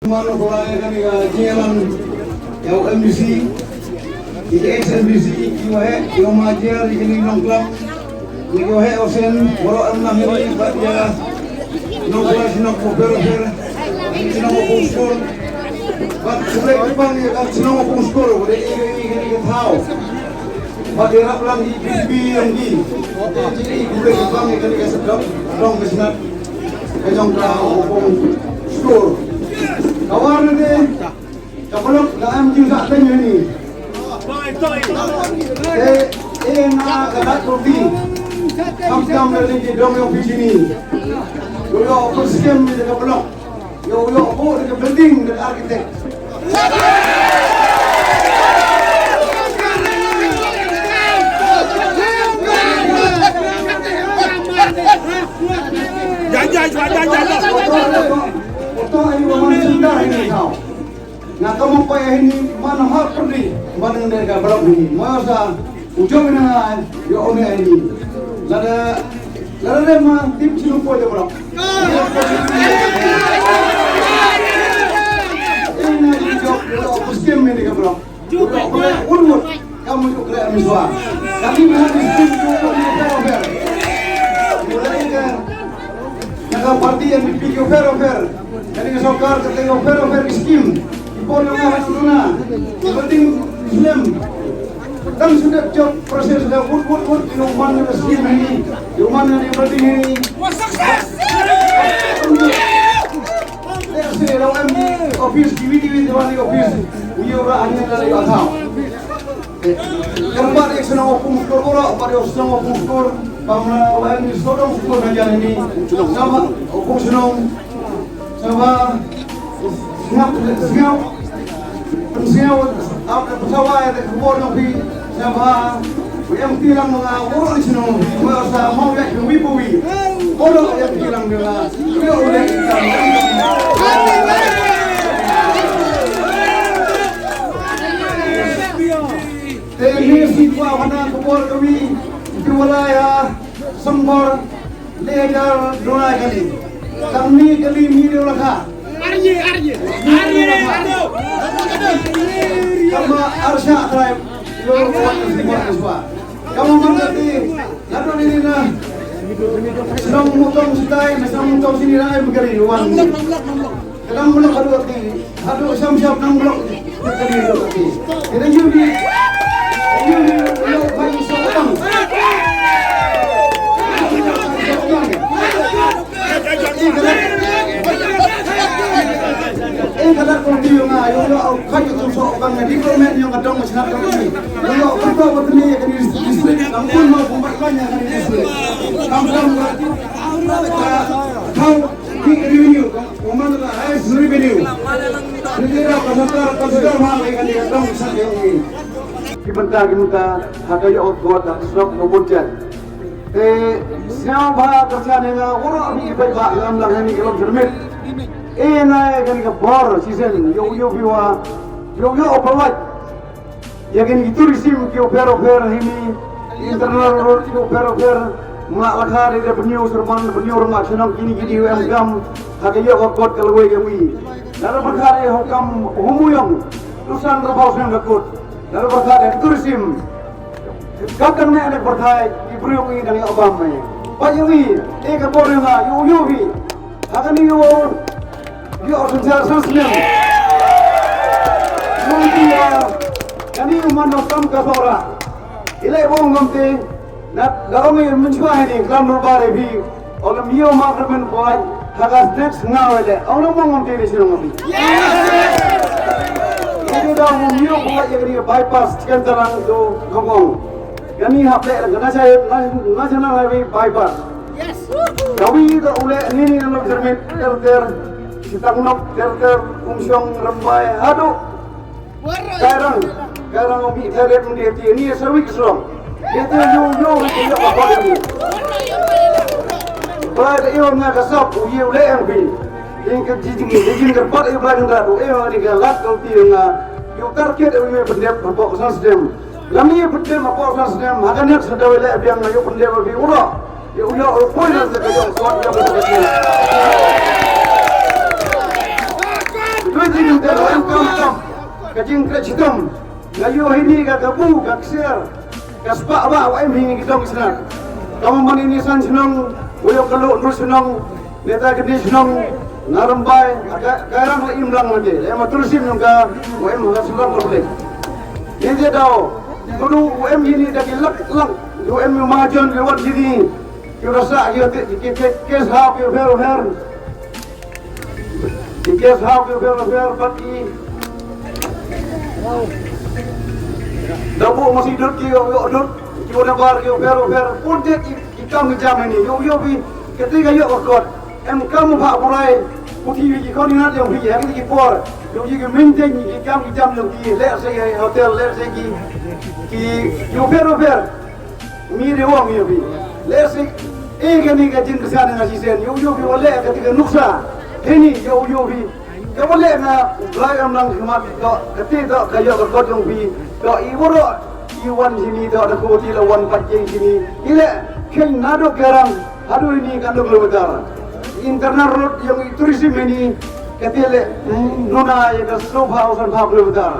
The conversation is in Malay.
Mana orang kami jalan yang MBC, di XMBC, yang majer di kini nongklap, di kau osen, orang enam ini baca nongklap sinok koper, sinok pungskor, bat sudah kepang ya sinok pungskor, boleh ini kita tahu. Pada nak pulang di BB yang di, jadi boleh kepang ya kini kita sedap, dong kesenat, kejong kau pungskor. Kawan ni, kalau dalam juga tanya ni, nak kerat kopi, kam dari di dom yang ofis ini, yo persistem di dekat blok, yo apa dekat building dekat arkitek. Jangan. Betul ini memang sudah ini kau. Nak kamu payah ini mana hal pergi mana mereka berapa ini. Masa ujung ini yo ini. Lada mah tim cuma boleh berapa. Ini job poskim ini berapa. Juga boleh urut kamu juga kena miswa. Kami mesti tim juga boleh mulai ke nak parti yang dipilih over. Jadi kesokar ketika over skim, ipon yang harus guna, penting Islam. Dan sudah job proses sudah wood di rumah yang skim ini, di rumah yang penting ini. Sukses. Saya dalam office TV di mana office, dia orang hanya dari asal. Keempat yang senang opung skor, pada senang opung skor, pamana ini sodong skor saja ini, sama opung senang. Sama siap pesawat yang keluar nanti sama yang tilang orang di sini masa mau lihat kewibuwi orang yang tilang dengan dia oleh ini siswa mana keluar kami di wilayah Sembor lejar dua kali. Kami kali ini laka. Arye. Kamu arsya tribe. Yo semua. Kamu mengerti? Lalu ini nah. Senang mutong sitai, senang mutong sini rai begini wan. Kadang mulak aduh hati. Aduh siap nang mulak. Begini hati. Kita judi. Yo bayi seorang. Kadang kopi yang ayo kayu tu soal di komen yang kadang macam apa ni. Kalau kita buat ni kan distrik, kampung mau pembaiknya kan distrik. Kampung kau di revenue, kamu tu harus revenue. Jadi kasar mahal kan dia kadang macam ni. Kita harga outboard dan stop nombor siapa kerja dengan orang ni baik dalam langkah ni kalau cermin. Naik kan ke bar season yo operate ya kan itu resim ke over ini internal road ke over mak lakar dia penyu serman penyu rumah senang gini UM harga yo kot kalau we kami lalu berkali hukam humuyong tusan rebau yang dekut lalu berkali itu resim kadang ni ada berkali ibrung ini dari Obama payungi ke bar yang yo harga ni yo organisasi Islam. Nanti kami umat Islam kasora. Ilai bong kami nak garamai mencuba ini kelam berbara bi. Orang mio makrmen boy hagas next ngawale. Orang bong kami di sini kami. Jadi dah mio boy yang ini bypass cikan terang tu ngomong. Kami hafle kerana saya nasional highway bypass. Yes. Kami itu oleh ini dalam cermin ter Sitangnok ter umsyong rembai aduh Garang obi teret mendiati ini sewik serong itu yo itu apa ini pada iyo ngasap uye ule yang bi yang kejijing kerpat iyo belakang ratu iyo ni galat kalau tiang yo target iyo pendep apa sistem lami pendep apa sistem makanya sedang ile biang yo pendep bi ulo yo poin ada kayo kuat yo betul duit ini dalam kampung kajing kerajaan gayu ini kagabu kakser kaspak apa em ini kita misal kamu man ini san senang uyo kalau nur senang neta gede senang narambai gairang la imlang lagi em tulisin juga em hasilkan lebih ini tahu kalau em ini dari lak do em majon lewat sini kau rasa kes hak kau fer kes hak kau fer pagi dabu masih duduk kau nak bar kau fer pun dia ikam jam ini yo bi ketika yo akor em kamu pak burai putih kau ni nak yang pergi yang ni por yo juga maintain ikam jam lagi let saya hotel let saya ki yo fer mire wong yo bi lesik gani ka jin kesana ngasi sen yo bi wala ketika nuksa ini yo bi ka wala na layam lang khmat ko ketika kayo ko jong bi ko iworo iwan sini do ada ko ti lawan pajeng sini ile ken nado garang aduh ini kan kilometer internal road yang tourism ini ketile nona ya ka 1,5 kilometer